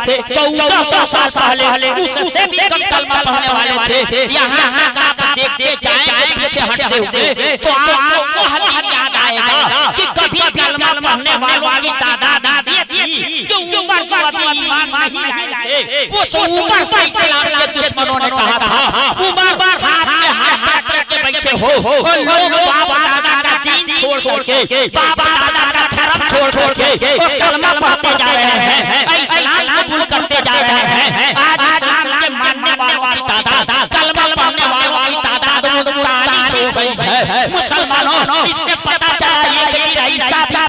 थे 1400 साल पहले उससे भी कम कलमा पढ़ने वाले थे। यहाँ आप देखते जाएंगे पीछे हटते हुए तो आपको वो हदीस याद आएगा कि कभी कलमा पढ़ने वालों की तादाद थी जो उमर जो अभी ईमान नहीं लाए थे। वो उमर से इस्लाम के दुश्मनों ने कहा था उमर हाथ में हाथ करके बैठे हो और लोग बाबा दादा का दीन छोड़ के बाबा दादा का धर्म छोड़ के वो कलमा पढ़ते जा रहे हैं, इस्लाम कबूल करते जा रहे हैं। आज इस्लाम के मानने वालों की तादाद कलमा पढ़ने वालों की तादाद 40 हो गई है। मुसलमानों इससे पता चला ये कि ऐसा था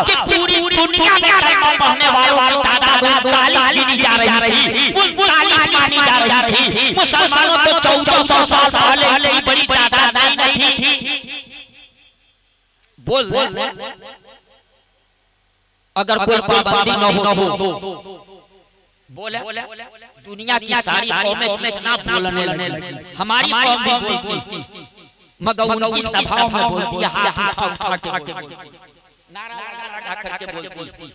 कि पूरी दुनिया में कलमा पढ़ने वालों की तादाद 40 गिनी जा रही थी, 39 मानी जा रही थी। मुसलमानों तो 1400 साल पहले की बड़ी तादाद नहीं थी। बोल अगर कोई पाबंदी न हो बोले दुनिया की सारी कौमें कितना बोलने लगी, हमारी कौम भी बोलती मगर उनकी सभाओं में बोलती है हाथ उठा के नारा लगा करके बोलती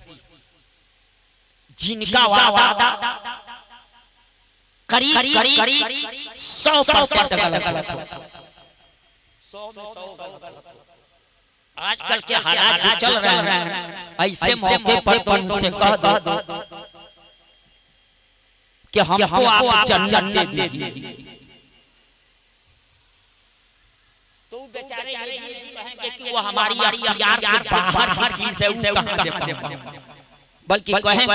जिनका वादा करीब 100% गलत है। आजकल के हालात जो चल रहे हैं ऐसे मौके पर तो उनसे कह दो कि हमको आप जन्नत दे दीजिए तो बेचारे ये कहेंगे कि वो हमारी अख्तियार से बाहर की चीज है, वो कहां दे पाएंगे। बल्कि कहेंगे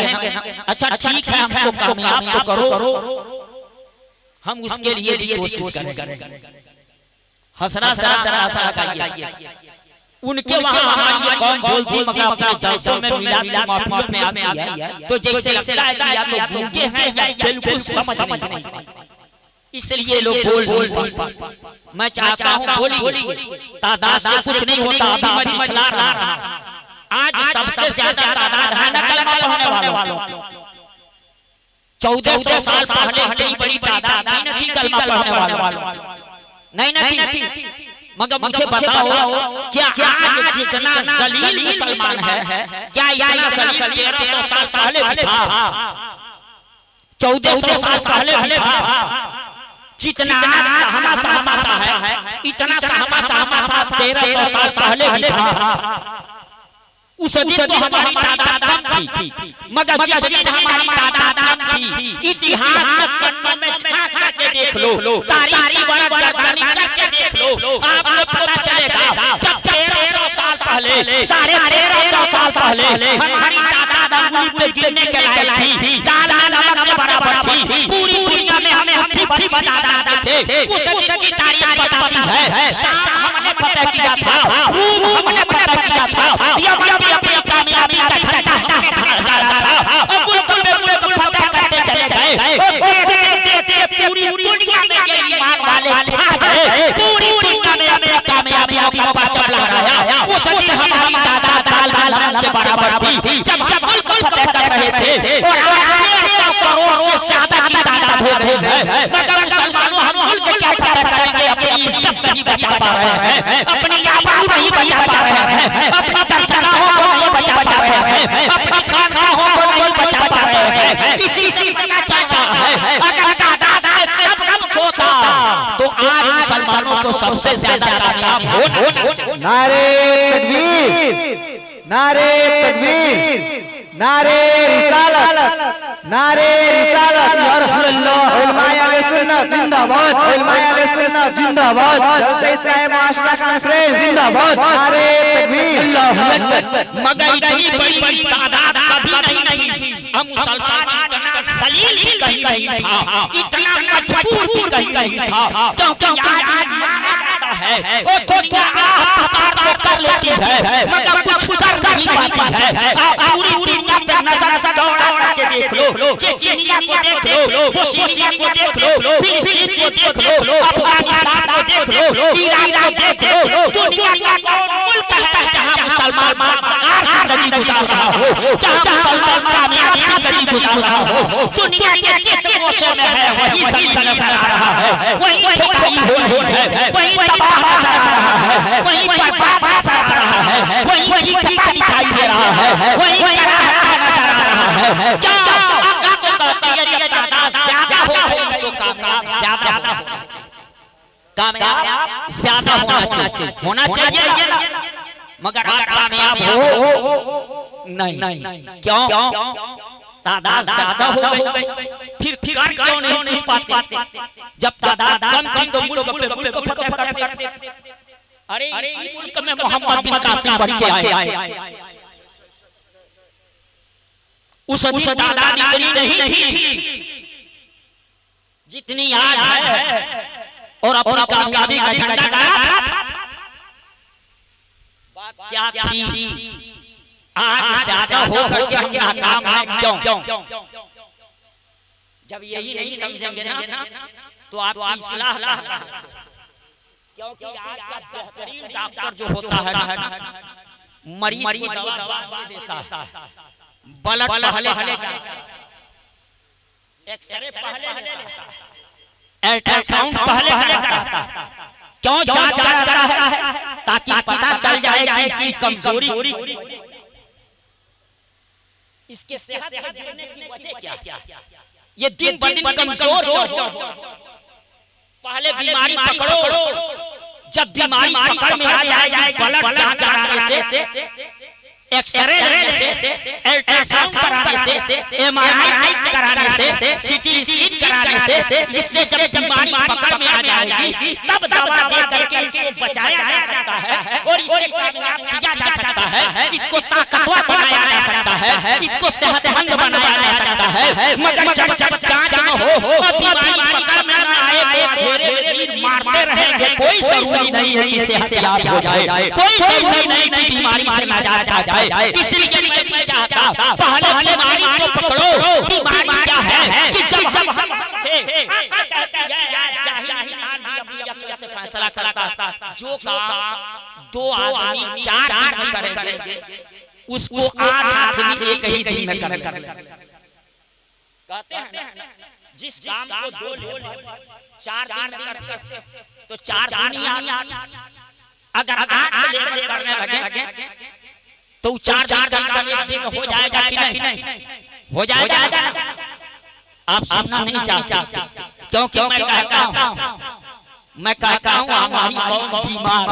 अच्छा ठीक है हमको कामयाब तो करो, हम उसके लिए भी कोशिश करेंगे। हंसना जरा लगाइए। उनके वहां हमारी कौम बोलती मगर अपने जलसों में मिलाद महफिल में आती है तो जैसे लगता है कि या तो गूंगे हैं या बिल्कुल समझ नहीं, इसलिए लोग बोल मैं चाहता हूं बोली तादाद से कुछ नहीं होता। अभी मैं दिखला रहा आज सबसे ज्यादा तादाद है ना कलमा पढ़ने वालों। 1400 साल पहले इतनी बड़ी तादाद नहीं थी कलमा पढ़ने वालों, नहीं मगर मुझे बताओ क्या आज जितना जलील मुसलमान है क्या इतना जलील 1300 साल पहले भी था, 1400 साल पहले भी था? जितना सहमा है इतना सहमा था 1300 साल पहले भी था। उस दिन तो हमारी तादाद कम थी मगर जिस दिन हमारी तादाद कम थी इतिहास में झांक करके देख लो, तारीख करके देख लो, आपको पता चलेगा जब 1300 साल पहले 1350 साल पहले हमारी तादाद अंगुली पे गिनने के लायक थी, दाना नमक के बराबर थी। पूरी दुनिया में हमें हट्टी बड़ी तादाद थे। उस दिन की तारीख बताती है शाम हमने फतह किया था, रूम हमने फतह किया था, यमन अपनी कामयाबी का झंडा हमने जा रहा था। अब मुल्क फतह करते चले गए, देखते पूरी दुनिया में ये ईमान वाले छा गए, पूरी दुनिया में अपनी कामयाबियों का परचम लहराया। उस दिन हमारी तादाद दाल के बराबर थी जब हम मुल्क फतह कर रहे थे और 1 करोड़ से ज्यादा की तादाद हो गई है। मगर मुसलमानों हम मुल्क क्या फतह करेंगे, अपनी इज्जत नहीं बचा पा रहे हैं, अपनी आबादी नहीं बचा पा रहे हैं, अपना दर्शनाओं को नहीं बचा पा रहे हैं, अपनी खानगाहों को नहीं बचा पा रहे हैं। इसी से बनना चाहता है अगर तादाद से सब कुछ होता तो आज मुसलमानों को सबसे ज्यादा कामयाब हो। नारे तकबीर, नारे तकबीर, नारे रिसालत, नारे रिसालत या रसूलुल्लाह, उलमाए अहले सुन्नत जिंदाबाद, उलमाए अहले सुन्नत जिंदाबाद, जलसे इस्लाही मुआशरा कॉन्फ्रेंस जिंदाबाद, नारे तकबीर, अल्लाहु अकबर। मगर इतनी बड़ी तादाद कभी नहीं थी। हम मुसलमान इतना सलील भी कहीं था, इतना मजबूर भी कहीं था, क्योंकि आज माना जाता है वो दुनिया पुकार तो कर लेती है मगर कुछ कर नहीं पाती है। आप पूरी दुनिया पे नजर दौड़ा के देख लो, चेचनिया को देख लो, बोस्निया को देख लो, फिलिस्तीन को देख लो, अफगानिस्तान को देख लो, ईरान को देख लो। दुनिया का कौन मुल्क है जहां मुसलमान मकार जिंदगी गुजार रहा हो, जहां मुसलमान कामयाब जिंदगी गुजार रहा हो? दुनिया के जिस मोर्चे में है वही सही नजर आ रहा है, वही ठोकराई हो रही है, वही तबाह नजर आ रहा है, वही बर्बाद नजर आ रहा है, वही चीखता दिखाई दे रहा है, वही कराहता नजर आ रहा है। क्या कामयाब ज्यादा होना चाहिए ना, मगर आप कामयाब हो नहीं। क्यों? तादाद ज्यादा हो गई, फिर कर क्यों नहीं पाते? जब तादाद कम थी तो मुल्क पे मुल्क फतेह करते। अरे इसी मुल्क में मोहम्मद बिन कासिम बन के आए। उस दिन तादाद इतनी नहीं थी जितनी आज है, और अपनी कामयाबी का झंडा गाड़ा था। बात क्या थी? आज ज्यादा होकर के हम नाकाम हैं। क्यों? जब यही नहीं समझेंगे ना तो आप इस्लाह कहां से? क्योंकि आज का बेहतरीन डॉक्टर जो होता है ना, मरीज को दवा देता है, ब्लड पहले लेता है, एक्सरे पहले लेता है, अल्ट्रासाउंड पहले करता है। क्यों जांच कराता है? ताकि पता चल जाए कि इसकी कमजोरी, इसके सेहत में गिरने की वजह क्या, ये दिन ब दिन कमजोर क्यों? पहले बीमारी पकड़ो, जब बीमारी पकड़ में आ जाएगी, ब्लड जांच कराने से, एक्सरे लेने से, अल्ट्रासाउंड कराने से, एमआरआई कराने से, सीटी स्कैन कराने से, इससे जब बीमारी पकड़ में आ जाएगी तब दवा दे करके इसको बचाया जा सकता है और इसे कामयाब किया जा सकता है, इसको ताकतवर बनाया जा सकता है, इसको सेहतमंद बनाया जा सकता है। मगर जब जांच न हो और बीमारी पकड़ में न आए तो अंधेरे में तीर मारते रहेंगे। कोई जरूरी नहीं है कि सेहतयाब हो जाए, कोई जरूरी नहीं कि बीमारी से निजात आ जाए। इसलिए मैं चाहता पहले बीमारी को पकड़ो। बीमारी क्या है कि जब हम थे, से फैसला करता जो काम 2 आदमी 4 आदमी करेंगे उसको 8 आदमी एक ही दिन में कर कहते हैं। जिस काम को 2 लोग 4 दिन में करते तो 4 दुनिया, अगर 8 लेबर करने लगे तो 4 दिन का काम एक दिन में हो जाएगा कि नहीं? हो जाएगा। आप सुनना नहीं चाहते क्योंकि मैं कहता हूँ हमारी कौम बीमार,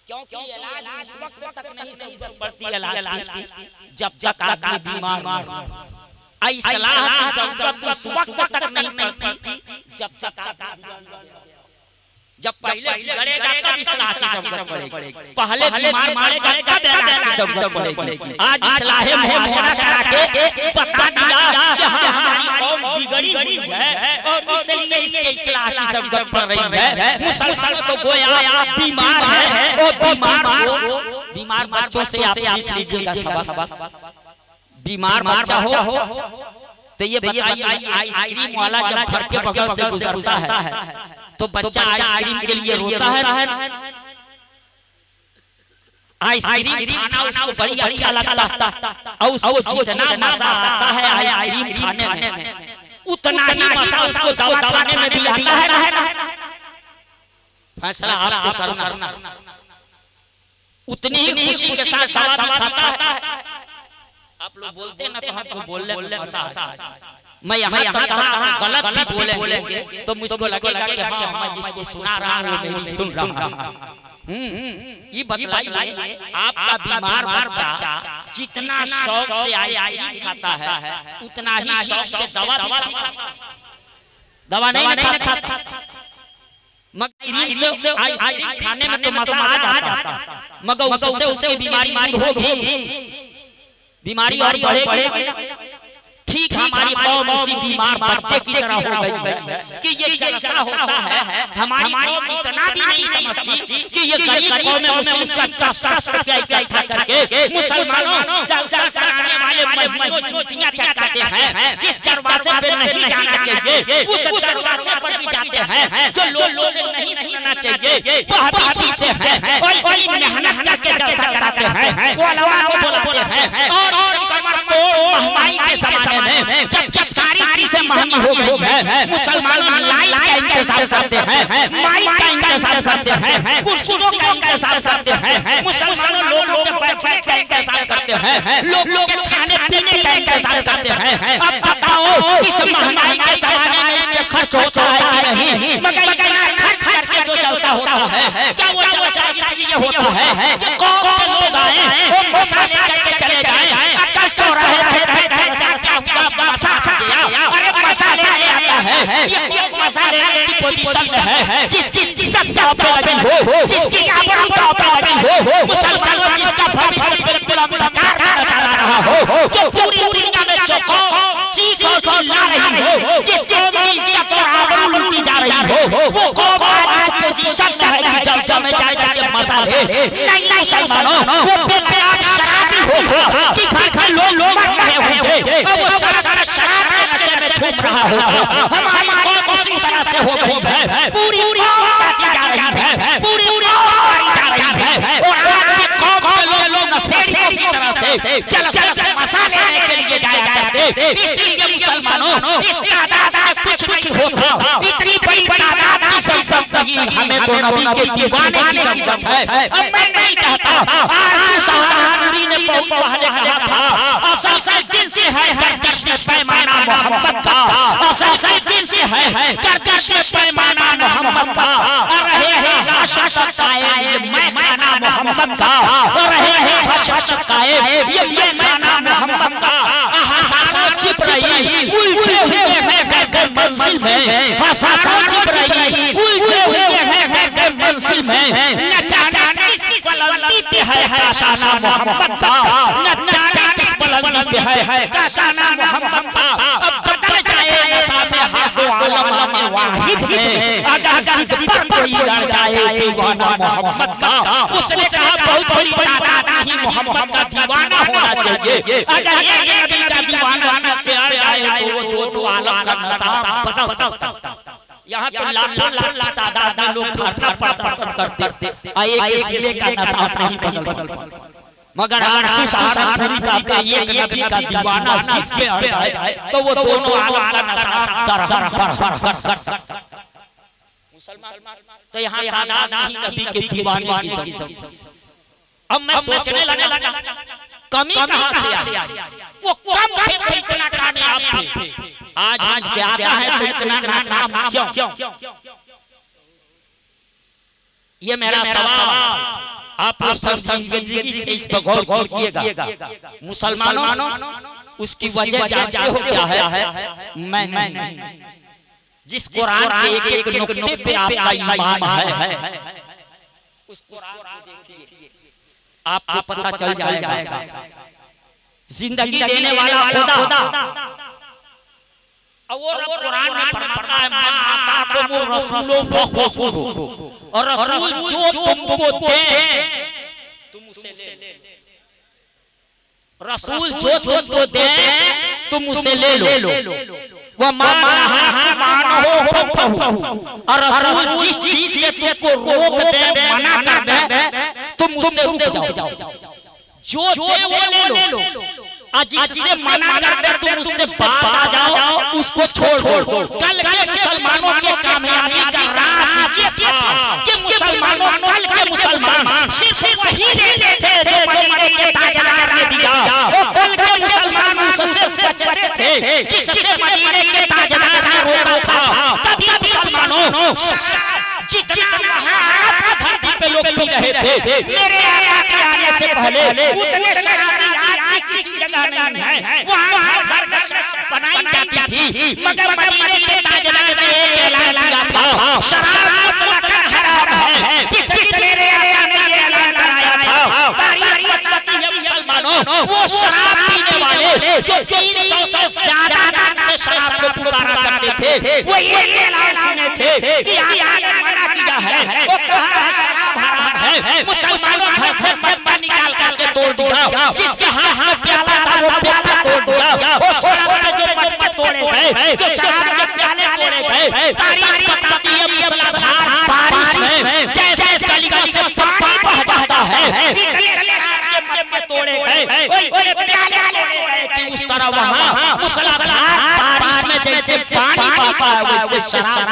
क्योंकि इलाज उस वक्त तक नहीं जरूरत पड़ती इलाज की जब तक आदमी बीमार हो। इस्लाह की जरूरत उस वक्त तक नहीं पड़ती जब तक जब पहले बिगड़ेगा तब इस्लाह की जरूरत पड़ेगी, पहले बीमार मारेगा तब इलाज की जरूरत पड़ेगी। आज इस्लाह मुआशरा करा के बता दिया कि हाँ हमारी कौम बिगड़ी हुई है और इसलिए इसके इस्लाह की जरूरत पड़ रही है। मुसलमान तो गोया बीमार है और बीमार बच्चों से आप सीख लीजिएगा सबक। बीमार बच्चा हो तो ये बताइए आइसक्रीम वाला जब घर के बगल से गुजरता है तो बच्चा आइसक्रीम के लिए रोता है। आइसक्रीम खाना उसको बड़ी अच्छा लगता और उसको जितना मजा आता है आइसक्रीम खाने में उतना ही मजा उसको दवा खाने में भी आता है। फैसला आपको करना, उतनी ही खुशी के साथ दवा खाता है। आप लोग बोलते ना तो हमको बोलने में मजा आता है। मैं यहाँ कहा गलत भी बोलेंगे तो मुझको लगेगा कि हाँ मैं जिसको सुना रहा हूँ मेरी सुन रहा हूँ। ये बतलाइए आपका बीमार बच्चा जितना शौक से आइसक्रीम खाता है उतना ही शौक से दवा नहीं खाता। मगर आइसक्रीम खाने में तो मजा आ जाता, मगर उससे उससे बीमारी होगी, बीमारी और बढ़ेगी। ठीक हमारी कौम उसी बीमार बच्चे की तरह हो गई है कि ये जलसा होता है। हमारी कौम इतना भी नहीं समझती कि ये गरीब कौम में उसका 10 रुपया इकट्ठा करके मुसलमानों जलसा कराने वाले मजदूरों चूतियां चटकाते हैं। जिस दरवाजे पे नहीं जाना चाहिए उस दरवाजे पर भी जाते हैं। जो लोगों से नहीं सुनना चाहिए वह भी सुनते हैं और बड़ी मेहनत करके जलसा कराते हैं, वो अलावा बोलते हैं। और कमर को महंगाई के जमाने में जबकि सारी चीजें महंगी हो गई है, मुसलमान लाइट का इंतजार करते हैं, माइक का इंतजार करते हैं, कुर्सियों का इंतजार करते हैं, मुसलमानों लोगों के बैठने का इंतजार करते हैं, लोगों के खाने पीने का इंतजार करते हैं। अब बताओ इस महंगाई के जमाने में इसके खर्च होता है कि नहीं, मगर इतना खर्च करके जो जलसा होता है क्या वो जलसा इसलिए होता है कि कौम के लोग आए वो मसाले करके चले जाएं, अकल चौराहे पे कहे ऐसा क्या हुआ मसा खा गया, अरे मसाले ले आता है ये कोई मसाले की पोजीशन में है जिसकी इज्जत दांव पे लगी हो, जिसकी आबरू दांव पे लगी हो, मुसलमानों जिसका भविष्य बिल्कुल अंधकार में चला रहा हो, जो पूरी दुनिया में चौंका चीख और चिल्ला रही हो, जिसकी इज्जत और आबरू लूटी जा रही हो, वो कौम आज पोजीशन में है कि जलसा में जा करके मसाले नहीं मुसलमानों वो बेलयाब शराबी होगा कि घर घर लोग मर रहे होंगे और वो शराब के नशे में छूट रहा होगा। हमारी कौम उसी तरह से हो गई है, पूरी कौम काटी जा रही है, पूरी कौम मारी जा रही है और आज की कौम के लोग नशेड़ियों की तरह से जलसा मसाले लेने के लिए जाया करते। इसलिए मुसलमानों इस तादाद से कुछ नहीं होता, इतनी बड़ी तादाद की जरूरत नहीं, हमें तो नबी के दीवाने की जरूरत है। अब मैं नहीं कहता आज सहारनपुरी ने बहुत पहले कहा था असल के दिन से है गर्दिश में पैमाना मोहम्मद का, असल के दिन से है गर्दिश में पैमाना मोहम्मद का, और रहे हैं लाशा तक कायम ये मैमाना मोहम्मद का, और रहे हैं हशर तक कायम ये मैमाना मोहम्मद का। हजारों छिप रही उलझे हुए हैं घर मंजिल में, हजारों छिप रही उलझे हुए हैं घर मंजिल में, न जाने किस बुलंदी पे है काशाना मोहम्मद का, न जाने किस बुलंदी पे है काशाना मोहम्मद का। अब बदल जाए नसाबे हाथों आलम में वाहिद में, अगर जिद पर कोई लड़ जाए दीवाना मोहम्मद का, उसने कहा बहुत बड़ी तादाद ही मोहम्मद का दीवाना होना चाहिए, अगर ये नबी का दीवाना सब पे आ जाए तो वो दो आलम का नसाब बताओ। यहाँ तो लाख तादाद में लोग धरना प्रदर्शन करते आए इसलिए का नसाब नहीं बदल, मगर आज सहारनपुरी का एक नबी का दीवाना सीख पे आ जाए तो वो दोनों आलम का नसाब दरहम कर मुसलमान तो यहाँ तादाद नहीं नबी के दीवाने की संख्या। अब मैं सोचने लगा कमी कहाँ से आई, वो कम थे तो इतना कामयाब थे, आज से आता है तो इतना नाकाम क्यों? ये मेरा सवाल आप जिंदगी से इस पर गौर कीजिएगा। मुसलमानों उसकी वजह जानते हो क्या है? मैं जिस कुरान के एक एक नुक्ते पे आपका ईमान है उस कुरान को देखिए आपको पता चल जाएगा। जिंदगी देने वाला खुदा और कुरान में फरमाता है माताकुम रसूलों फखुज़ूहु, और रसूल जो तुमको दे तुम उसे ले, रसूल जो तुमको दे तुम उसे ले लो। वह मानो और रसूल जिस चीज से तुमको रोक दे मना कर दे तुम उससे रुक जाओ, जो दे वो ले लो, और जिससे मना कर दे तुम उससे बाज आ जाओ, उसको छोड़ दो। कल के मुसलमानों के कामयाबी का राज ये था कि मुसलमानों कल के मुसलमान सिर्फ वही लेते थे जो मदीने के ताजदार ने दिया, और कल के मुसलमान उससे बचते थे जिससे मदीने के ताजदार ने रोका था। कभी मुसलमानों जितना महारत धरती पे लोग पी रहे थे मेरे आका के आने से पहले उतने शराबी आज किसी जगह नहीं है, वहाँ घर में शराब बनाई जाती थी, मगर मदीने के ताजदार ने एक ऐलान किया था शराब मुतलकन हराम है, जिससे मेरे आका ने ये ऐलान कराया था। तारीख बताती है मुसलमानों वो शराब पीने वाले जो 300 से ज्यादा नाम से शराब को पुकारा करते थे वो ये ऐलान सुने थे कि आका ने मना किया है, वो कहा है शराब हराम है। मुसलमानों घर से मटका निकाल करके तोड़ दिया, जिसके हाथ में प्याला था वो प्याला तोड़ दिया, वो शराब के मटके तोड़े गए, जो शराब के प्याले तोड़े गए। तारीख बताती है मूसलाधार बारिश में जैसे गलियों से पानी बह जाता है, मटके तोड़े गए, ओए प्याले तोड़े गए कि उस तरह वहाँ मूसलाधार बारिश में जैसे पानी बहता है वैसे शराब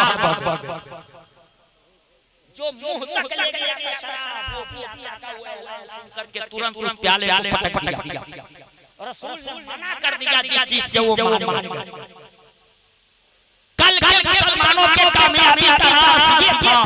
जो मुंह तक ले गया था शराब वो भी आका का वो ऐलान सुन करके तुरंत उस प्याले को पटक दिया। रसूल ने मना कर दिया जिस चीज से वो मान गया। कल मुसलमानों के कामयाबी का राज ये था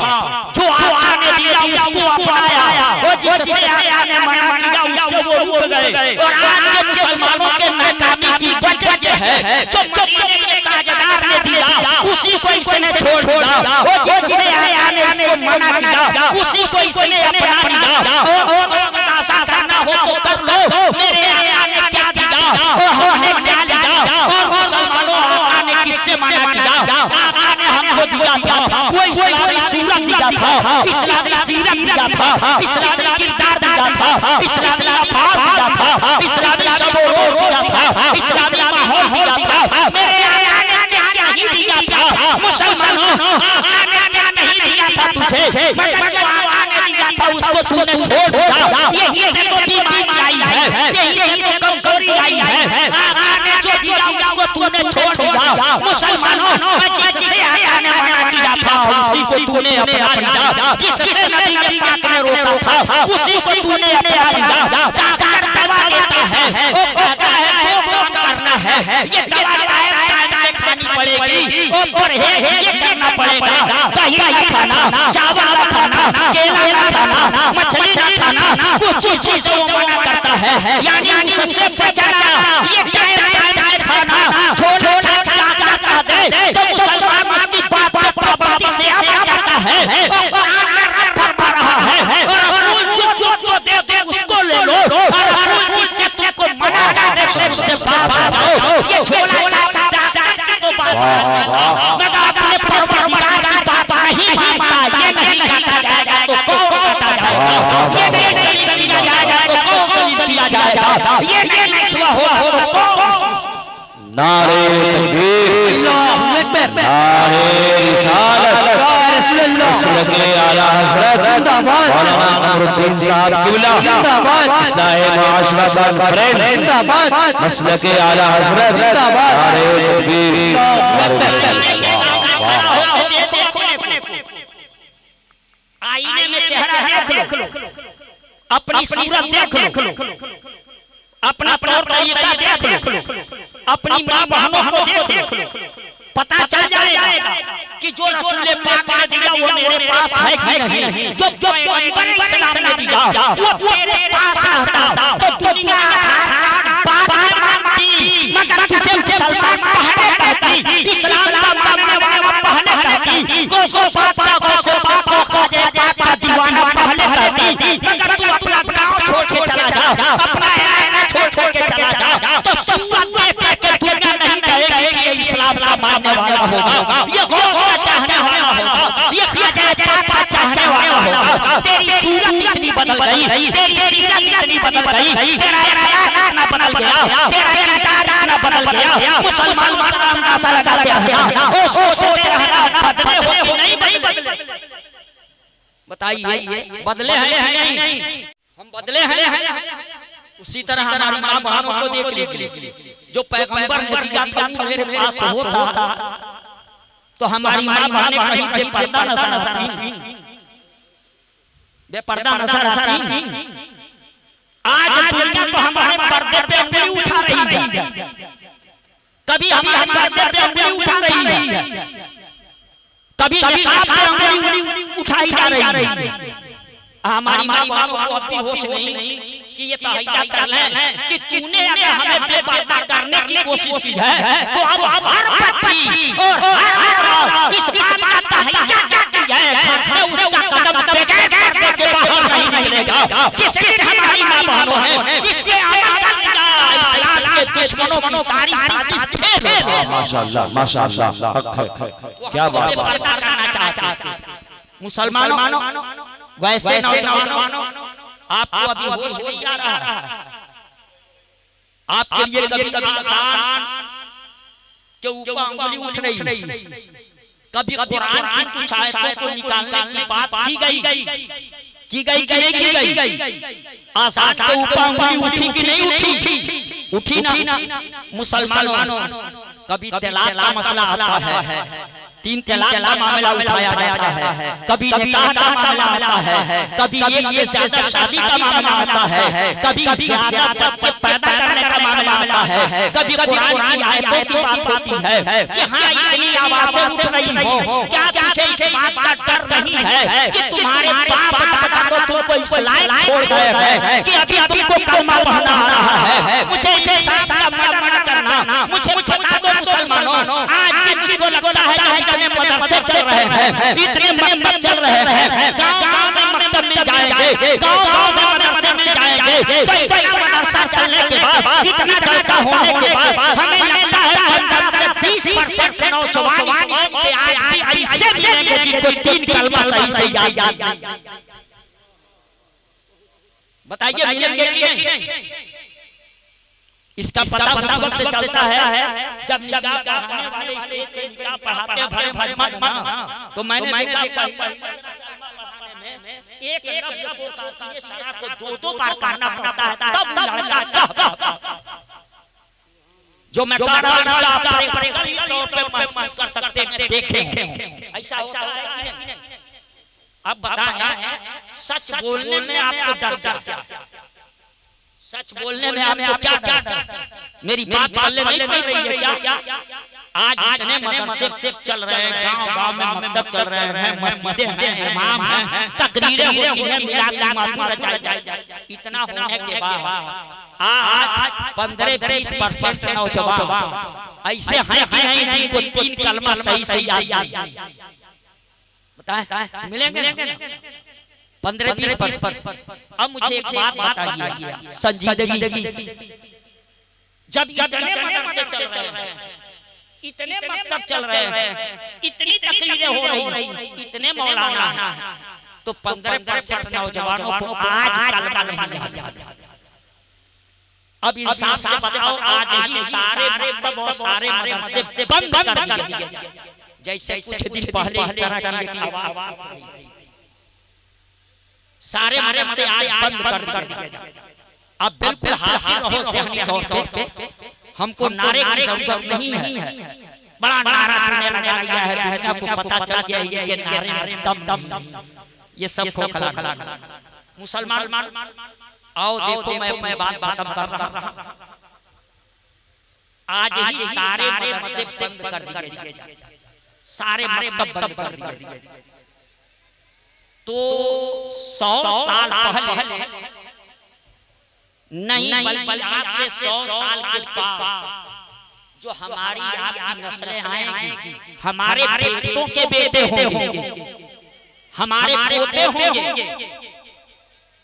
जो आका ने दिया उसको अपनाया, वो जिससे आका ने मना किया उससे वो रुक गए। और आज के मुसलमानों के नाकामी की वजह ये है जो मदीने के ताजदार ने दिया उसी को इसने छोड़ दिया, वो जिससे आका ने उसको मना किया उसी को इसने अपना लिया। और आशा करना हो तो कर लो, मेरे आका ने क्या दिया और हमने क्या लिया। और मुसलमानों आका ने किससे मना किया? आका ने हमको दिया था वो इस्लामी सूरत दिया था, इस्लामी सीरत दिया था, इस्लामी किरदार दिया था, इस्लामी अफाल दिया था, इस्लामी शब-ओ-रोज़ दिया था, इस्लामी माहौल दिया था। मेरे आका ने क्या नहीं दिया था? मुसलमानों आका ने क्या नहीं दिया था तुझे? मगर जो आका ने दिया था उसको तूने छोड़ दिया। यही से तो बीमारी आई है, यही से तो कमजोरी आई है। आका ने जो दिया उसको तूने छोड़ दिया। मुसलमानों जिससे आका ने मना किया था उसी को तूने अपना लिया, जिससे नबी पाक ने रोका था उसी को तूने अपना लिया। डॉक्टर दवा देता है, वो कहता है वो काम करना है, ये दवा टाइम से खानी पड़ेगी और ये करना पड़ेगा। दही खाना, चावल खाना, केला खाना, मछली खाना, कुछ चीजों से वो मना करता है, यानी उससे बचना। ये टाइम खाना छोड़ छाड़ दे तो मुसलमान की बात पाबंदी से आप करता है और कुरान में रट पा रहा है। और रसूल जो दे उसको ले लो, और रसूल जिससे तुमको मना कर दे तो उससे बात करो। ये झोला चाटा तो बात मगर अपने परवरदिगार की बात नहीं मानता, ये नहीं कहता जाएगा तो कौन कहता जाएगा? ये नहीं सलीब दिया जाएगा तो कौन सलीब दिया जाएगा? ये नहीं सुहा हो तो कौन? नारे तकबीर, अल्लाहु अकबर, नारे रिसालत, या रसूल अल्लाह, मसलके आला हज़रत जिंदाबाद, मौलाना कमरुद्दीन साहब क़िबला जिंदाबाद, इस्लाह मुआशरा कॉन्फ्रेंस जिंदाबाद, मसलके आला हज़रत जिंदाबाद, नारे तकबीर, आईने में चेहरा देख लो, अपनी सूरत देख लो, अपना तौर तरीका देख लो, अपनी माँ बहनों को देख लो, पता चल जाएगा कि जो रसूल पाक ने दिया वो मेरे पास है कि नहीं। जो पैगंबर इस्लाम ने दिया वो तेरे पास रहता तो दुनिया बात मानती, मगर तुझे मुसलमान पहले कहती, इस्लाम का मानने वाला पहले कहती, गौसो पाक ख्वाजा पाक का दीवाना पहले कहती। मगर तू अपना गाँव छोड़ के चला जा, अपना इलाका छोड़ के चला जा तो सूरत देख के दुनिया नहीं कहेगी कि ये इस्लाम का मानने वाला होगा, ये गौस का चाहने वाला होगा, ये ख्वाजा पाक का चाहने वाला होगा। तेरी सूरत इतनी बदल गई, तेरी सीरत इतनी बदल गई, तेरा इरादा ना बदल गया, तेरा इरादा ना बदल गया। मुसलमान मुसलमान का सा लगा गया, वो सोचते रहना बदले हो कि नहीं बदले। बताइए बदले हैं नहीं? हम बदले हैं। उसी तरह हमारी माँ बहनों को देख लीजिए, जो पैगंबर ने दिया था वो मेरे पास होता तो हमारी माँ बहनें कहीं बेपर्दा नजर आती, बेपर्दा नजर आती। आज दुनिया तो हमारे पर्दे पे उंगली उठा रही है, कभी हमारे पर्दे पे उंगली उठा रही है, कभी निकाब पे उंगली उठाई जा रही है। हमारी माँ बहनों को अब भी होश नहीं कि ये तहैया कर लें कि तूने अगर हमें बेपर्दा करने की कोशिश की है तो अब हर बच्ची और हर इस बात का तहैया करती है, घर से उसका कदम बगैर पर्दे के बाहर नहीं निकलेगा। जिस दिन हमारी माँ बहनों ने इस पे अमल कर लिया, इस्लाम के दुश्मनों की सारी साजिश फेल हो गई। माशाअल्लाह माशाअल्लाह, हक है, क्या बात है। पर्दा करना चाहते मुसलमानों, वैसे नौजवानों आपको अभी होश नहीं आ रहा, आपके लिए कभी कभी इंसान के ऊपर उंगली उठ रही, कभी कुरान की कुछ आयतों को निकालने की बात की गई कि नहीं की गई? आसान के ऊपर उंगली उठी कि नहीं उठी? उठी ना। मुसलमानों कभी तलाक का मसला आता है, 3 तलाक का मामला उठाया जाता है, कभी निकाह का मामला आता है, कभी एक से ज्यादा शादी का मामला आता है, कभी ज्यादा बच्चे पैदा करने का मामला आता है, कभी कुरान की आयतों की बात होती है। जहां इतनी आवाजें उठ रही हो, क्या तुझे इस बात का डर नहीं है कि तुम्हारे बाप दादा तो तुमको इस लायक छोड़ गए हैं कि अभी तुमको कलमा पढ़ना आ रहा है। मुझे ये सांप का मर्डर करना, मुझे बता दो मुसलमानों, आज भी मुझको लगता है कि इतने मदरसे चल रहे हैं, इतने मकतब चल रहे हैं, गांव-गांव में मकतब मिल जाएंगे, गांव-गांव में मदरसे मिल जाएंगे। तो इतना मदरसा चलने के बाद, इतना जलसा होने के बाद हमें लगता है 15 से 20% नौजवान आज भी ऐसे मिलेंगे जिनको 3 कलमा सही याद। बताइए मिलेंगे कि नहीं? इसका पता उस वक्त चलता है जब निकाह पढ़ाने वाले स्टेज पे निकाह पढ़ाते भरे भजमत ना, तो मैंने देखा एक लफ्ज को काफिये शरा को 2-2 बार कहना पड़ता है, तब लड़का कह जो मैं कह रहा हूं आप प्रैक्टिकली तौर पे महसूस कर सकते हैं, देखें ऐसा होता है कि नहीं। अब बताएं, सच बोलने में आपको डर क्या? सच बोलने में आपको क्या डर? मेरी बात पल्ले नहीं पड़ रही है क्या? आज इतने मदरसे चल रहे हैं, गांव-गांव में मकतब चल रहे हैं, मस्जिदें हैं, इमाम हैं, तकरीरें होती हैं, मिलाद मातूम रचाई जाए। इतना होने के बाद आज 15-20% नौजवान ऐसे हैं कि नहीं जिनको 3 कलमा सही याद। बताएं मिलेंगे 15-20%। अब मुझे एक बात बताइए, संजीदगी जब इतने मदरसे चल रहे हैं, इतने मकतब चल रहे हैं, इतनी तकरीरें हो रही, इतने मौलाना हैं, तो 15% नौजवानों को आज कलमा नहीं याद। अब इंसाफ से बताओ, आज ही सारे मकतब और सारे मदरसे बंद कर दिए, जैसे कुछ दिन पहले इस तरह की एक आवाज आई, सारे मदरसे आज बंद कर दिए। अब बिल्कुल हासिल रहो सहनी तौर पे, हमको नारे की जरूरत नहीं है। बड़ा नारा तुमने लगा दिया है, दुनिया को पता चल गया है कि नारे में दम ये सब खोखला। मुसलमान आओ देखो, मैं अपनी बात खत्म कर रहा हूं। आज ही सारे मदरसे बंद कर दिए, सारे मकतब बंद कर दिए। तो 100 साल पहले नहीं, बल्कि आज से 100 साल के बाद जो हमारी आपकी नस्लें आएंगी, हमारे बेटों के बेटे होंगे, हमारे पोते होंगे,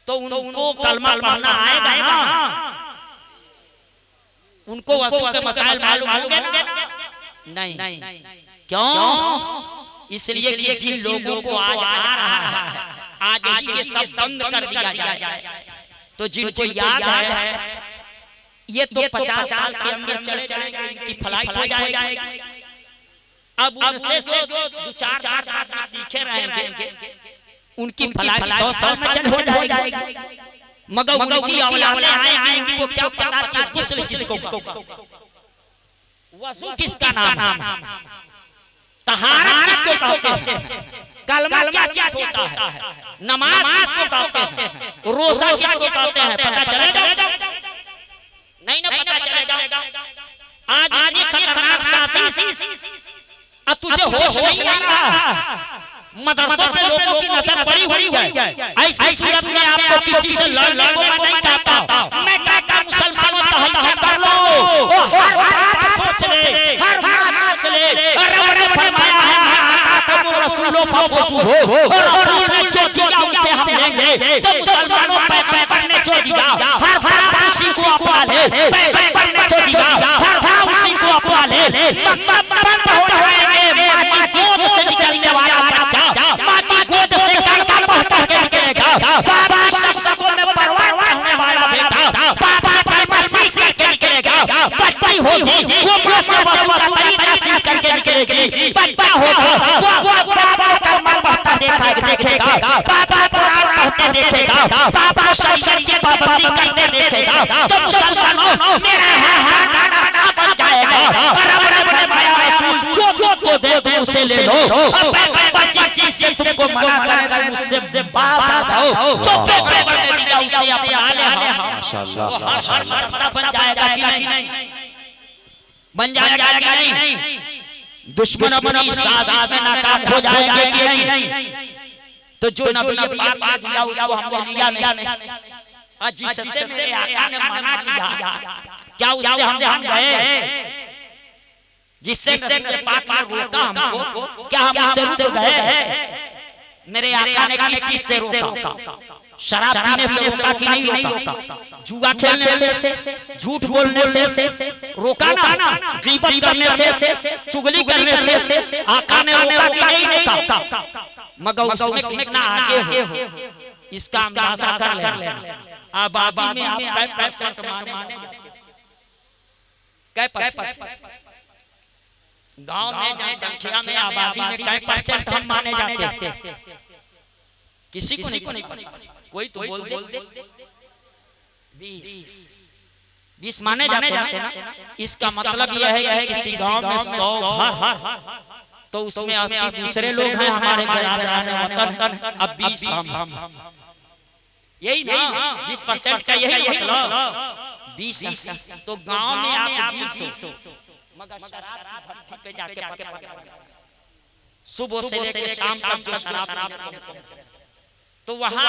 तो उनको कलमा पढ़ना आएगा ना? उनको वसूल के मसाइल मालूम होंगे नहीं? क्यों? इसलिए कि जिन लोगों को आज आ रहा है, आज ही ये सब बंद कर दिया जाए, तो जिनको याद है ये तो 50 साल के अंदर चले जाएंगे, इनकी फ्लाइट हो जाएगी। अब उनसे जो 2-4 आदमी सीखे रहेंगे, उनकी फ्लाइट 100 साल में चल हो जाएगी। मगर उनकी औलादें आएंगी, उनको क्या पता कि गुस्ल किसको, वज़ू किसका नाम, तहारत किसको कहते हैं, कलमा क्या चीज होता है, नमाज किसको कहते हैं, रोजा किसको कहते हैं, पता चलेगा? नहीं ना पता चलेगा। आज ये खतरनाक साजिश, अब तुझे होश नहीं आ रहा। मदरसों पे लोगों की नजर पड़ी हुई है, ऐसी सूरत में आपको किसी से लड़ने को मैं नहीं कहता। मैं कहता मुसलमानों तहल्लुक कर लो, हर बात सोच ले, हर बात सोच ले। रब ने फरमाया है तुम रसूलों को सुनो, और रसूल ने जो दिया उसे हम लेंगे। तो मुसलमानों पैगंबर ने जो दिया, हर बात उसी को अपना ले। पैगंबर ने जो दिया, हर बात उसी को अपना ले। मकतब बंद हो जाएंगे, माँ की गोद से निकलने वाला बच्चा माँ की गोद से कलमा पढ़कर के निकलेगा। बाबा शब्द को में परवाह करने वाला बेटा बाबा कलमा सीख करके निकलेगा। बच्ची होगी वो माँ से वसूल का तरीका सीख करके निकलेगी। बच्चा होगा वो बाबा कलमा पढ़ता देखेगा, बाबा कुरान पढ़ते देखेगा, बाबा शरीयत की पाबंदी करते देखेगा। तो मुसलमानों मेरा है बन जाएगा। तुमको दे दो उसे ले लो। अब पैगंबर जिस चीज से तुमको मना करे तुम उससे बात आ जाओ। जो पैगंबर ने दिया उसे अपना ले। माशाअल्लाह, वो हर मदरसा बन जाएगा कि नहीं? बन जाएगा कि नहीं? दुश्मन अपनी साजिश में नाकाम हो जाएंगे कि नहीं? तो जो नबी पाक ने दिया उसको हमने लिया नहीं। और जिससे मेरे आका ने मना किया, क्या उससे हम गए? जिससे मेरे पाक ने रोका हमको, क्या हम उससे रुक गए? मेरे आका ने किस चीज से रोका? शराब पीने से रोका कि नहीं रोका? जुआ खेलने से, झूठ बोलने से रोका ना? गीबत करने से, चुगली करने से आका ने रोका कि नहीं रोका? मगर उसमें कितना आगे हो इसका अंदाजा कर लेना। आबादी में आप कै परसेंट माने जाते? कै परसेंट? गांव में जनसंख्या में आबादी में कै परसेंट हम माने जाते? किसी को नहीं। कोई तो बोल दे 20 माने जाते ना। इसका मतलब यह है कि किसी गांव में 100 घर तो उसमें 80 दूसरे लोग हैं हमारे बिरादरान वतन, अब 20 हम। यही ना 20% का यही मतलब 20। तो गांव में आप 20 हो, मगर शराब की भट्टी पे जाके सुबह से लेकर शाम तक जो शराब तो वहां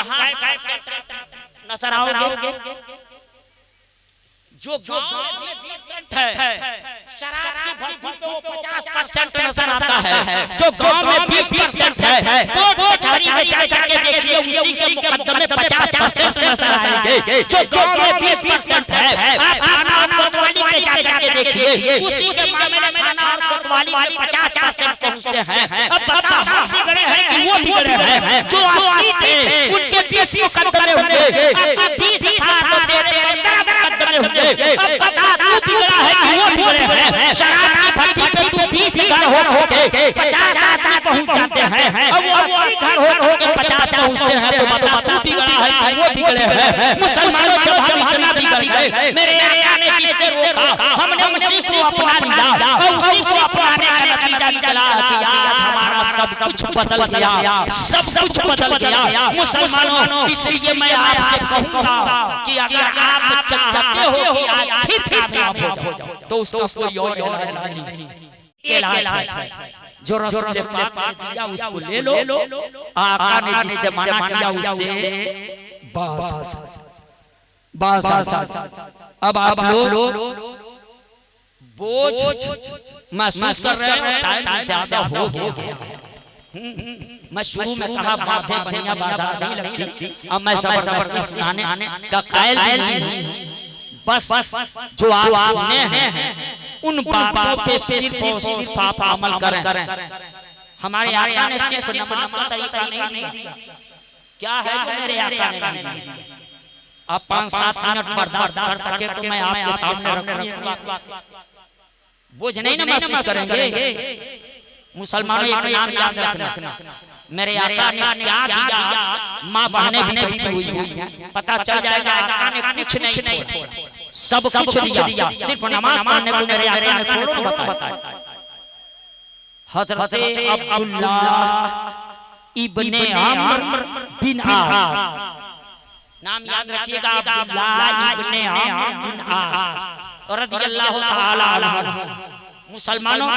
नजर आओगे। जो गांव में 20% है शराब की भट्टी पे वो 50% नजर आता है। जो गांव में 20% है वो कचहरी में जाके देखिए उसी के मुकदमे 50% नजर आएंगे। जो गांव में 20% है आप थाना और कोतवाली में जाके देखिए उसी के मामले में थाना और कोतवाली में 50% पहुंचते हैं। अब बता हम बिगड़े हैं कि वो बिगड़े हैं? जो 80 थे उनके 20 मुकदमे होंगे, आपके 20 था तो तेरे 15 मुकदमे होंगे। अब बता तू बिगड़ा है कि वो बिगड़े हैं? शराब की भट्टी पे तू 20 घर होके 50 आदमी पहुंच जाते हैं, अब वो 80 घर होके 50 पहुंचते हैं। तो बता तू बिगड़ा है कि वो बिगड़े हैं? मुसलमानों जब हम इतना बिगड़ गए, मेरे आका ने किससे रोका? हमने उसी को अपना लिया और उसी को अपनाने का नतीजा निकला कि आज हमारा सब कुछ बदल गया, सब कुछ बदल गया। मुसलमानों, इसलिए मैं आपसे कहूंगा कि अगर आप चाहते हो कि आज फिर कामयाब हो जाओ तो उसका कोई और इलाज नहीं। इलाज है जो रसूल पाक ने दिया उसको ले लो। आका ने जिससे मना किया उससे बस। अब आप लोग बोझ महसूस कर रहे हैं, टाइम ज्यादा हो गया। मैं शुरू में कहा माथे बढ़िया बाजार नहीं लगती, अब मैं जबरदस्ती सुनाने का कायल नहीं। बस जो आपने हैं उन बातों पे सिर्फ और सिर्फ आप अमल करें। हमारे आका ने सिर्फ नमाज का तरीका नहीं दिया। क्या है जो मेरे आका ने नहीं दिया? आप 5-7 मिनट बर्दाश्त कर सके तो मैं आपके सामने रखूंगा। बोझ नहीं ना महसूस करेंगे। मुसलमानों एक नाम याद रखना, मेरे आका ने क्या दिया? माँ बहनें भी बैठी हुई हैं, पता चल जाएगा आका ने कुछ नहीं छोड़ा, सब कुछ दिया। सिर्फ नमाज पढ़ने को मेरे आका ने थोड़ा बताया। हज़रत अब्दुल्लाह इब्ने अम्र बिन आस, नाम याद रखिएगा, अब्दुल्लाह इब्ने अम्र बिन आस रज़ियल्लाहु ताला अन्हु। मुसलमानों,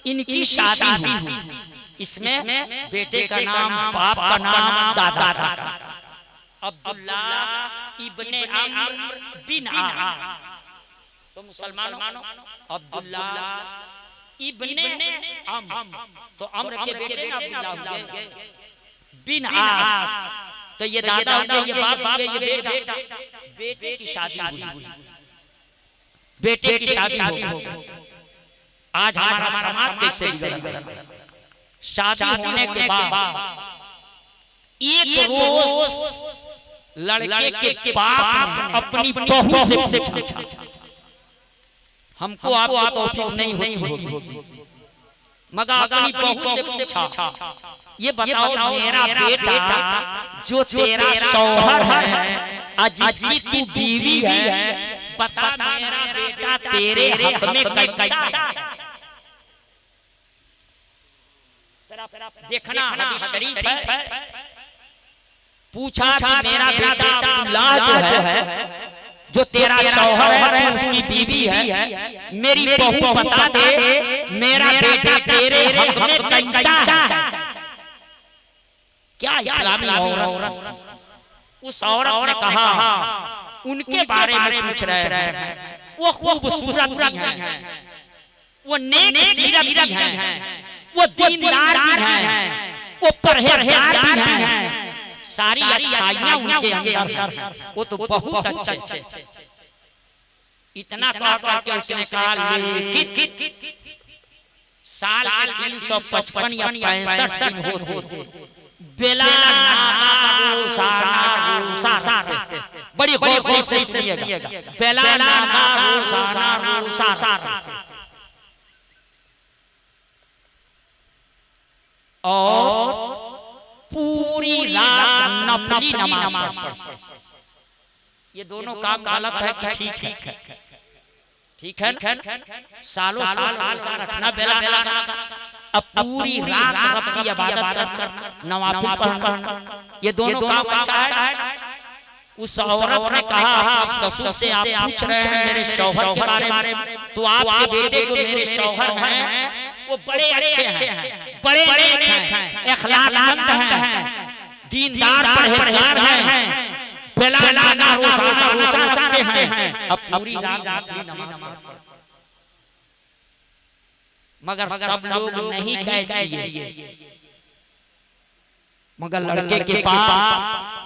इनकी शादी हुई, इसमें बेटे का नाम, बाप का नाम, दादा का अब्दुल्लाह इब्ने अम्र बिन आस। तो मुसलमानों, अब्दुल्लाह इब्ने अम्र तो अम्र के बेटे ना अब्दुल्लाह हुए, बिन आस तो ये दादा हुए, ये बाप हुए, ये बेटा। बेटे की शादी हुई, बेटे की शादी हो। आज हमारा समाज कैसे बिगड़ा? शादी होने के बाद एक रोज लड़के के बाप ने अपनी बहू से पूछा, हमको आपको तौफीक नहीं होती, मगर अपनी बहू से पूछा, ये बताओ मेरा बेटा जो तेरा शौहर है और जिसकी तू बीवी है, बता मेरा बेटा तेरे हक में कैसा है? देखना हदीस शरीफ है। पूछा कि मेरा बेटा अब्दुल्लाह जो है, जो तेरा शौहर है, उसकी बीवी है, मेरी बहू बता दे मेरा बेटा तेरे हक में कैसा है? क्या इस्लामी औरत? उस औरत ने कहा उनके बारे में पूछ रहे हैं, वो खूबसूरत भी हैं, वो नेक सीरत भी हैं, वो दीनदार भी हैं, वो परहेजगार भी हैं, सारी अच्छाइयां उनके अंदर हैं, वो तो बहुत अच्छे। इतना कह करके उसने कहा लेकिन साल के 355 या 65 दिन होते बेला नागा रोजाना बड़ी गौर से सुनिएगा, बेला नागा रोजाना और पूरी रात नफली नमाज पढ़ते। ये दोनों काम गलत है कि ठीक है? ठीक है ना? सालों साल रखना बेला अब पूरी रात रब की इबादत करना, नवाफिल पढ़ना, ये दोनों काम अच्छा है। उस औरत ने कहा ससुर से आप पूछ रहे हैं मेरे शौहर के बारे में, तो आपके बेटे जो मेरे शौहर हैं वो बड़े अच्छे हैं, बड़े नेक हैं, अखलाकमंद हैं, दीनदार परहेजगार हैं, बेला नागा रोजाना रोजा रखते हैं, अब पूरी रात नमाज पढ़ते। मगर सब लोग नहीं कैच किए, मगर लड़के के पाप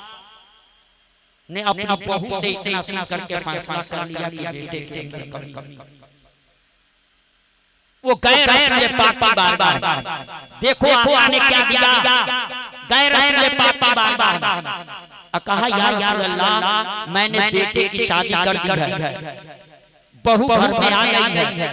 ने अपनी बहू से इतना सुन करके फैसला कर लिया कि बेटे के अंदर कमी। वो गए रसूल पाक बार देखो आने क्या दिया, गए रसूल पाक बार कहा या रसूल अल्लाह मैंने बेटे की शादी कर दी है, बहू घर में आ गई है,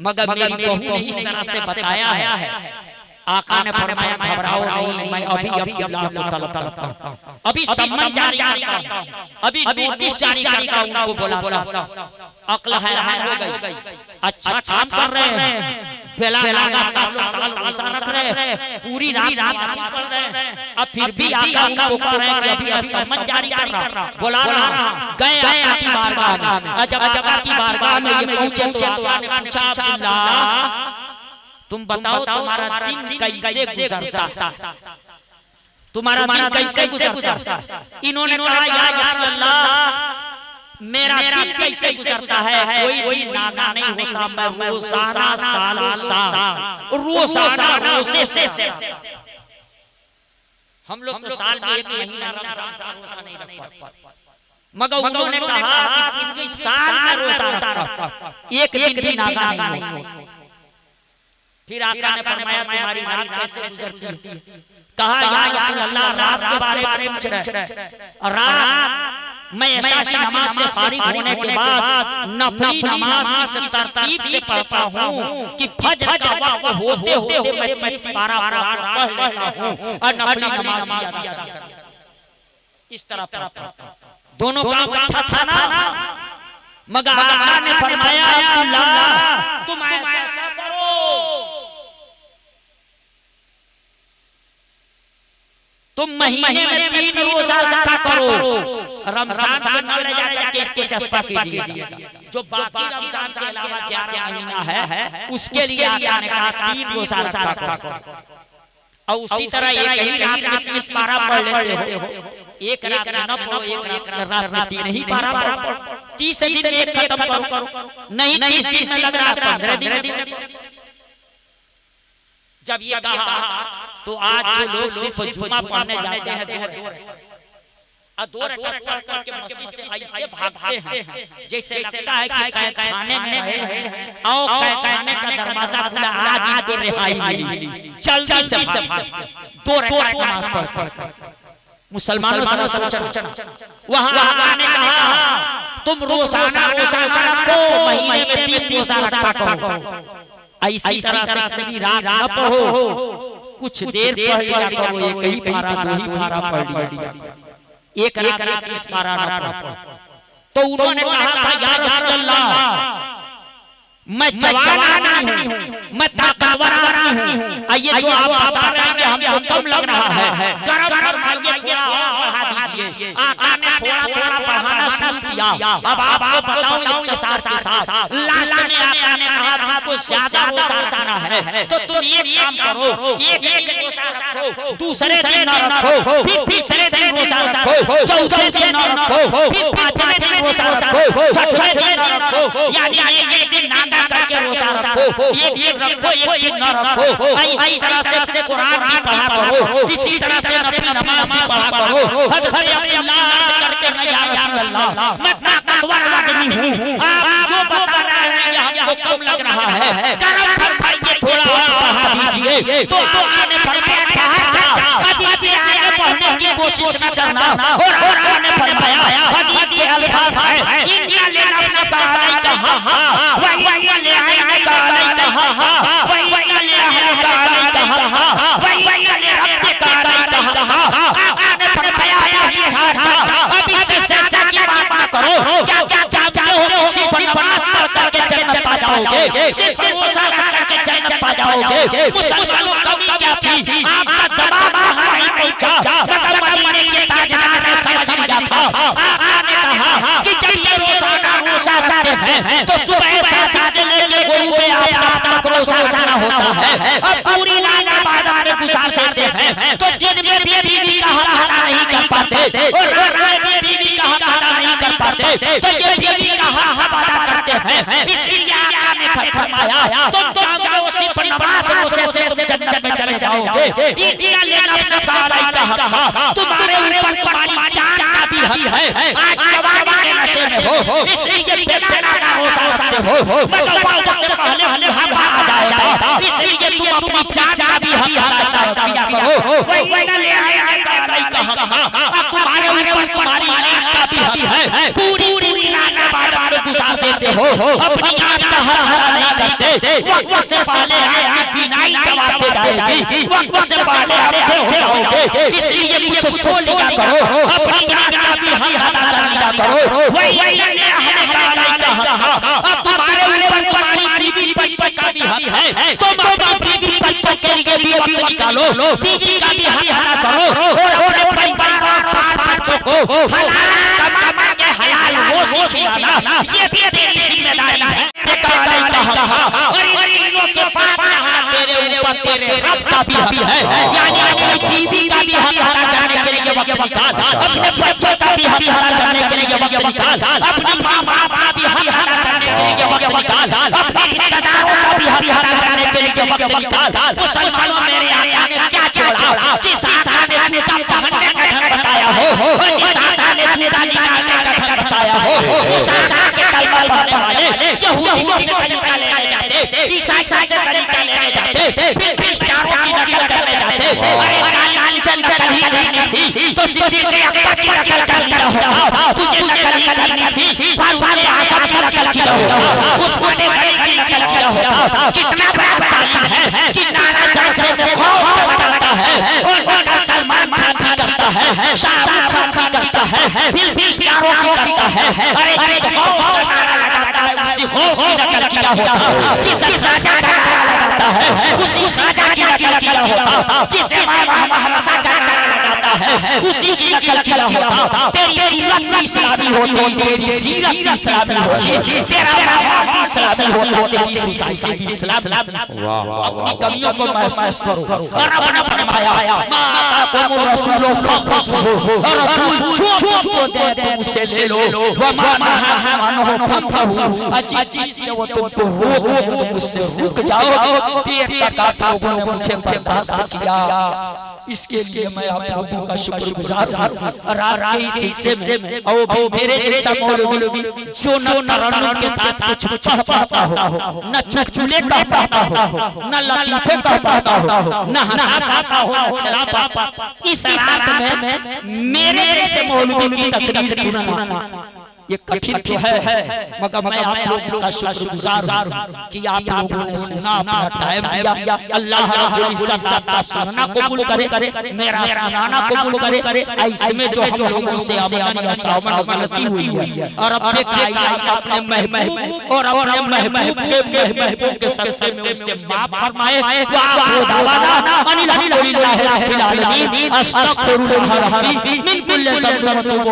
मगर मेरी बहू ने इस तरह से बताया है। आका ने फरमाया घबराओ नहीं, मैं अभी अब्दुल्लाह को तलब करता हूं, अभी सम्मन जारी करता हूं, अभी नोटिस जारी करता हूं, उनको बुलाता हूं। अक्ल हैरान हो गई, अच्छा काम कर रहे हैं, बेला नागा साल रोजा रख रहे हैं, पूरी रात पढ़ रहे हैं, अब फिर भी आका उनको कह रहे हैं कि अभी मैं सम्मन जारी कर रहा हूं, बुला रहा हूं। गए आका की बारगाह में, जब आका की बारगाह में ये पहुंचे तो आका ने पूछा अब्दुल्लाह तुम बताओ तुम्हारा दिन कैसे गुजरता, तुम्हारा दिन कैसे गुजरता? इन्होंने कहा या रसूल अल्लाह मेरा दिन कैसे गुजरता है, कोई नागा नहीं होता, मैं रोजाना सालों साल रोजाना रोजे से, हम लोग तो साल में एक महीना रमजान का रोजा नहीं रख पाते, मगर उन्होंने कहा कि पूरे साल में रोजा रखता, एक दिन भी नागा नहीं होता। फिर आका ने फरमाया तुम्हारी रात कैसे गुजरती है? कहा या रसूल अल्लाह रात के बारे में पूछ रहे हैं, रात मैं ऐशा की नमाज से फारिग होने के बाद नफली नमाज इस तरतीब से पढ़ता हूँ कि फज्र का वक्त होते होते मैं 30 पारा पढ़ लेता हूँ और नफली नमाज भी अदा करता हूँ। इस तरह पढ़ता दोनों काम अच्छा था ना, मगर आका ने फरमाया अल्लाह तुम ऐसा करो, तुम महीने में 3 रोजा रखा करो, रमजान को न ले जाकर के इसको चस्पा कीजिए, जो बाकी रमजान के अलावा 11 महीना है उसके लिए आका ने कहा 3 रोजा रखा करो। और उसी तरह एक ही रात में 30 पारा पढ़ लेते हो, एक रात में न पढ़ो, एक रात में 3 ही पारा पढ़ो, 30 दिन में एक खत्म करो, नहीं 30 दिन में लग रहा 15 दिन। जब ये कहा तो आज जो लोग सिर्फ जुमा पढ़ने जाते हैं दो रकात पढ़ करके मस्जिद से ऐसे भागते हैं जैसे लगता है कि खाने में है आओ कहने का दरवाजा खुला, आज इनको रिहाई मिली, जल्दी से भाग 2 रकात नमाज पढ़। मुसलमानों से सोचना, वहां आका ने कहा तुम रोजाना रखो, महीने में 3 रोजा रखा करो, इसी तरह से पूरी रात न पढ़ो, कुछ देर पढ़ लिया करो, एक ही पारा 2 ही पारा पढ़ लिया, एक रात में 30 पारा न पढ़ो। तो उन्होंने कहा था या रसूल अल्लाह मैं जवान नहीं हूं, मैं ताकतवर आदमी हूँ। ये जो आप बता रहे हैं कि हमको कम लग रहा है, गरम फरमाइए, थोड़ा और बढ़ा दीजिए। आका ने थोड़ा थोड़ा बढ़ाना शुरू किया। अब आपको बताऊं इख्तिसार के साथ, लास्ट में आका ने कहा तुमको ज्यादा रोजा रखना है तो तुम एक काम करो, एक रोजा रखो, दूसरे दिन न रखो, फिर तीसरे दिन रोजा रखो, चौथे दिन न रखो, फिर पांचवें दिन रोजा रखो, छठवें दिन न रखो, यानी एक दिन नागा करके रोजा रखो, एक रखो, एक दिन न रखो। इसी तरह से कुरान भी पढ़ा करो, इसी तरह से नफिल नमाज भी पढ़ा करो। हर हर अल्लाह करके मैं या रसूल अल्लाह मैं ताकतवर आदमी हूँ। आप जो बता रहे हैं कि हमको कम लग रहा है, करम फरमाइए, थोड़ा और बढ़ा दीजिए। तो आपने फरमाया हदीस से आगे पढ़ने की कोशिश न करना, और आपने फरमाया हदीस के अल्फाज है इन्ना लेना सताई कहा व इन्ना ले आने का अलई कहा व इन्ना ले आने का अलई कहा व इन्ना ले रब्बे का अलई कहा। आपने फरमाया अब इससे ज्यादा की बात ना करो। क्या क्या चाहते हो, सिर्फ नमाज पढ़ करके जन्नत पा जाओगे, सिर्फ रोजा रख करके जन्नत पा जाओगे। मुसलमानों कमी क्या थी, आपका दबाव नहीं पहुंचा, मगर मदीने के ताजदार ने समझ लिया था। आपने कहा कि जब ये रोजा रखते हैं तो सुबह से लेकर गुरूब आफ्ताब तक रोजा रखना होता है। अब पूरी रात इबादत में गुजार देते हैं तो दिन में भी बीवी का हक अदा नहीं कर पाते, और रात में बीवी का हक अदा नहीं कर पाते, तो ये बीवी का हक अदा करते हैं। इसलिए आका ने फरमाया तुम जाओ, सिर्फ नमाज रोजे से तुम जन्नत में चले जाओगे। इतना लेना सताई का हक तुम्हारे ऊपर तुम्हारी जान का भी हक है। आज जवानी के नशे में हो, इसलिए बिना नागा रोजा रखते हो, मगर वक्त से पहले हमें हम आ जाएगा, इसलिए तुम अपनी जान का भी हक अदा किया करो। वही ले आए का हक तुम्हारे ऊपर तुम्हारी आंख का भी हक है। पूरी पूरी रात इबादत में गुजार देते हो, अपनी आंख का हरा नहीं करते, वक्त से पहले आप बिनाई जवाब जाएगी, वक्त से पहले आप हो जाओगे, इसलिए कुछ सोच लिया करो, अपनी आंख का भी हक अदा कर लिया करो। वही ले आने का अलई कहा। अब तुम्हारे ऊपर तुम्हारी बीवी बच्चों का भी हक है, तुम अपनी बीवी बच्चों के लिए भी वक्त निकालो, बीवी का भी हक अदा करो, और अपने परिवार और बाल बच्चों को हलाल कमा के हलाल रोज़ी खिलाना, ये भी तेरी जिम्मेदारी है। और इन लोगों के पास तेरे ऊपर तेरे रब का भी हक है, यानी अपनी बीवी का भी हक अदा करने के लिए वक्त निकाल, अपने बच्चों का भी हक अदा करने के लिए वक्त निकाल, अपने माँ बाप का भी हक अदा करने के लिए वक्त निकाल, अपने रिश्तेदारों का भी हक अदा करने के लिए वक्त निकाल। मुसलमानों मेरे आका ने क्या छोड़ा, जिस आका ने जूता पहनने का ढंग बताया हो, और जिस आका ने जूता निकालने का ढंग बताया हो, उस आका के कलमा पढ़ने वाले यहूदियों से तरीका लेने जाते, ईसाई से तरीका लेने जाते, फिर क्रिश्चियनों की नकल करने जाते। अरे साल चंद नकल ही नहीं थी तो सिद्दीक़ अकबर की नकल कर लिया होता, तुझे नकल ही नहीं थी फारूक आज़म की नकल किया होता, उस्मान गनी की नकल किया होता। कितना भाग्यशाली है कि नाना जैसे में खौफ लगाता है, और सलमान खान भी करता है, शाहरुख खान भी करता है, फिर प्यारों की करता है। अरे जिस खौफ का नारा लगाता है उसी खौफ की नकल किया होता, जिस राजा का नारा लगाता है उसी राजा की नकल किया होता, जिस इमाम महमसा का नारा लगाता है उसी की नकल किया होता। तेरी सीरत भी इस्लामी होती, तेरी सीरत भी इस्लामी होती, तेरा माहौल भी इस्लामी होता, तेरी सोसाइटी भी इस्लामी। अपनी कमियों को महसूस करो, और रब ने फरमाया माता रसूलों और रसूल जो तुमको दे तुम उसे ले लो, वमा नहाअनहु फंतहू, जिस चीज से वो तुमको रोक दे तुम उससे रुक जाओ। देर तक आप लोगों ने मुझे बर्दाश्त किया, इसके लिए मैं आप लोगों का शुक्रगुजार हूँ। रात के इस हिस्से में और भी मेरे जैसा मौलवी जो न तरन्नुम के साथ कुछ पढ़ पाता हो, न चुटकुले कह पाता हो, न लतीफे कह पाता हो, न हंसा पाता हो, न खिला पाता, इस रात में मेरे जैसे मौलवी की तकरीर सुनना ये कठिन तो है, मगर मैं आप लोगों का शुक्रगुजार हूं कि आप लोगों ने सुना, अपना टाइम दिया। अल्लाह रब्बुल इज्जत आपका सुनना कबूल करे, मेरा सुनाना कबूल करे। ऐसे में जो हम लोगों से आमदन या सावन गलती हुई है और अपने कायनात अपने महबूब और अपने महबूब के सदक़े में उसे माफ फरमाए। व आखिरु दअवाना अनिल हम्दुलिल्लाहि रब्बिल आलमीन। अस्तगफिरुल्लाह रब्बी मिन कुल्लि ज़ंबिन व अतूबु